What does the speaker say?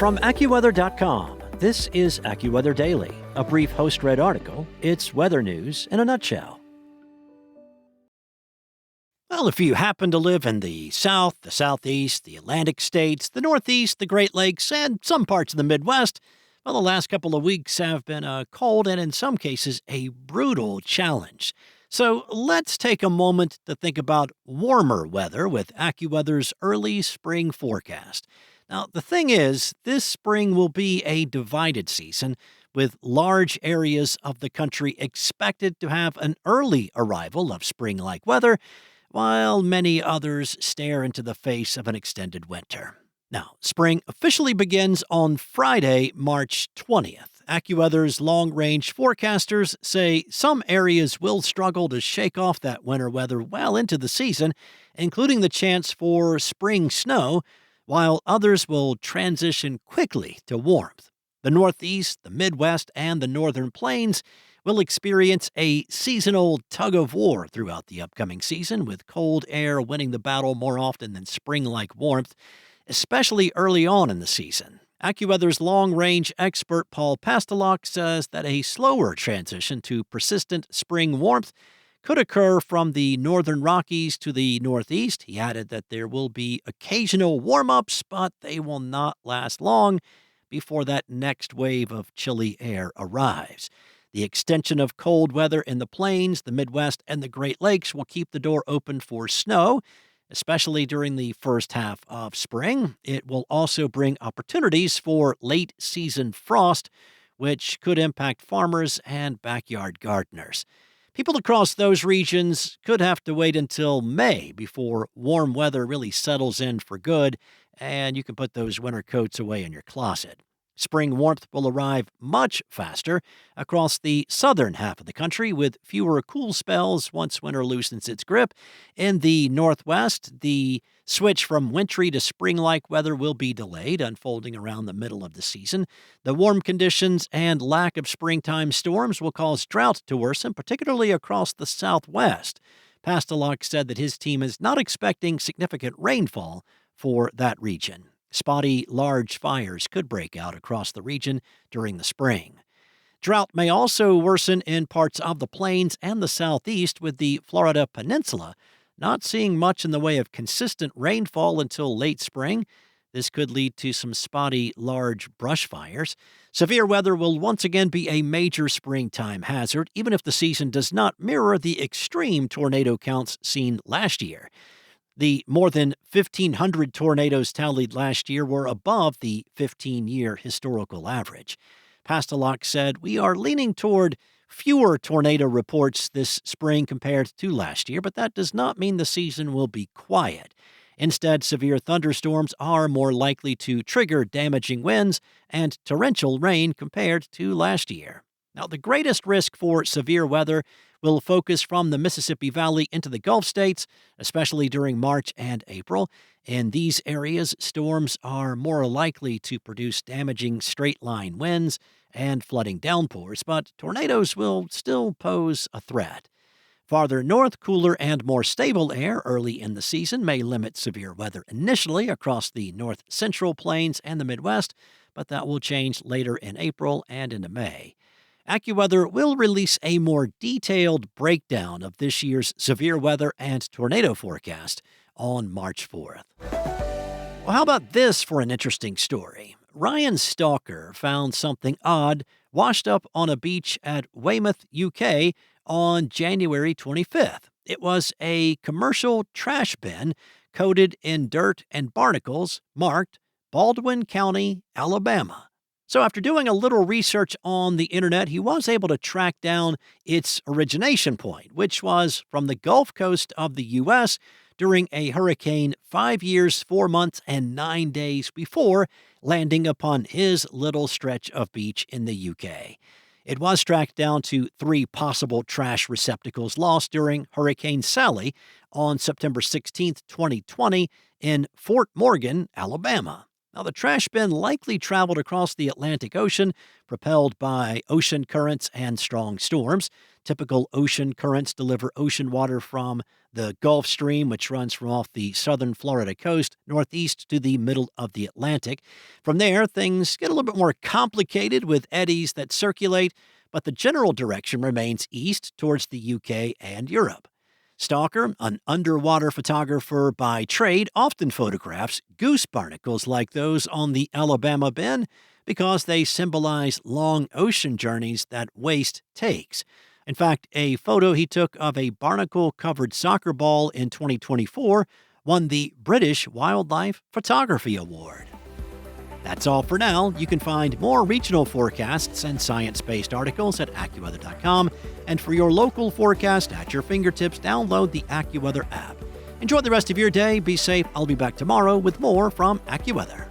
From AccuWeather.com, this is AccuWeather Daily, a brief host-read article. It's weather news in a nutshell. Well, if you happen to live in the South, the Southeast, the Atlantic states, the Northeast, the Great Lakes, and some parts of the Midwest, well, the last couple of weeks have been a cold and, in some cases, a brutal challenge. So let's take a moment to think about warmer weather with AccuWeather's early spring forecast. Now, the thing is, this spring will be a divided season, with large areas of the country expected to have an early arrival of spring-like weather, while many others stare into the face of an extended winter. Now, spring officially begins on Friday, March 20th. AccuWeather's long-range forecasters say some areas will struggle to shake off that winter weather well into the season, including the chance for spring snow, while others will transition quickly to warmth. The Northeast, the Midwest, and the Northern Plains will experience a seasonal tug-of-war throughout the upcoming season, with cold air winning the battle more often than spring-like warmth, especially early on in the season. AccuWeather's long-range expert Paul Pastelok says that a slower transition to persistent spring warmth could occur from the northern Rockies to the Northeast. He added that there will be occasional warm-ups, but they will not last long before that next wave of chilly air arrives. The extension of cold weather in the plains, the Midwest, and the Great Lakes will keep the door open for snow, especially during the first half of spring. It will also bring opportunities for late-season frost, which could impact farmers and backyard gardeners. People across those regions could have to wait until May before warm weather really settles in for good, and you can put those winter coats away in your closet. Spring warmth will arrive much faster across the southern half of the country, with fewer cool spells once winter loosens its grip. In the Northwest, the switch from wintry to spring-like weather will be delayed, unfolding around the middle of the season. The warm conditions and lack of springtime storms will cause drought to worsen, particularly across the Southwest. Pastelok said that his team is not expecting significant rainfall for that region. Spotty, large fires could break out across the region during the spring. Drought may also worsen in parts of the plains and the southeast, with the Florida Peninsula not seeing much in the way of consistent rainfall until late spring. This could lead to some spotty, large brush fires. Severe weather will once again be a major springtime hazard, even if the season does not mirror the extreme tornado counts seen last year. The more than 1,500 tornadoes tallied last year were above the 15-year historical average. Pastelok said, "We are leaning toward fewer tornado reports this spring compared to last year, but that does not mean the season will be quiet. Instead, severe thunderstorms are more likely to trigger damaging winds and torrential rain compared to last year." Now, the greatest risk for severe weather will focus from the Mississippi Valley into the Gulf states, especially during March and April. In these areas, storms are more likely to produce damaging straight-line winds and flooding downpours, but tornadoes will still pose a threat. Farther north, cooler and more stable air early in the season may limit severe weather initially across the north central plains and the Midwest, but that will change later in April and into May. AccuWeather will release a more detailed breakdown of this year's severe weather and tornado forecast on March 4th. Well, how about this for an interesting story? Ryan Stalker found something odd washed up on a beach at Weymouth, UK on January 25th. It was a commercial trash bin coated in dirt and barnacles marked Baldwin County, Alabama. So after doing a little research on the internet, he was able to track down its origination point, which was from the Gulf Coast of the U.S. during a hurricane 5 years, 4 months, and 9 days before landing upon his little stretch of beach in the UK. It was tracked down to 3 possible trash receptacles lost during Hurricane Sally on September 16, 2020, in Fort Morgan, Alabama. Now, the trash bin likely traveled across the Atlantic Ocean, propelled by ocean currents and strong storms. Typical ocean currents deliver ocean water from the Gulf Stream, which runs from off the southern Florida coast northeast to the middle of the Atlantic. From there, things get a little bit more complicated with eddies that circulate, but the general direction remains east towards the UK and Europe. Stalker, an underwater photographer by trade, often photographs goose barnacles like those on the Alabama Ben because they symbolize long ocean journeys that waste takes. In fact, a photo he took of a barnacle-covered soccer ball in 2024 won the British Wildlife Photography Award. That's all for now. You can find more regional forecasts and science-based articles at AccuWeather.com. And for your local forecast at your fingertips, download the AccuWeather app. Enjoy the rest of your day. Be safe. I'll be back tomorrow with more from AccuWeather.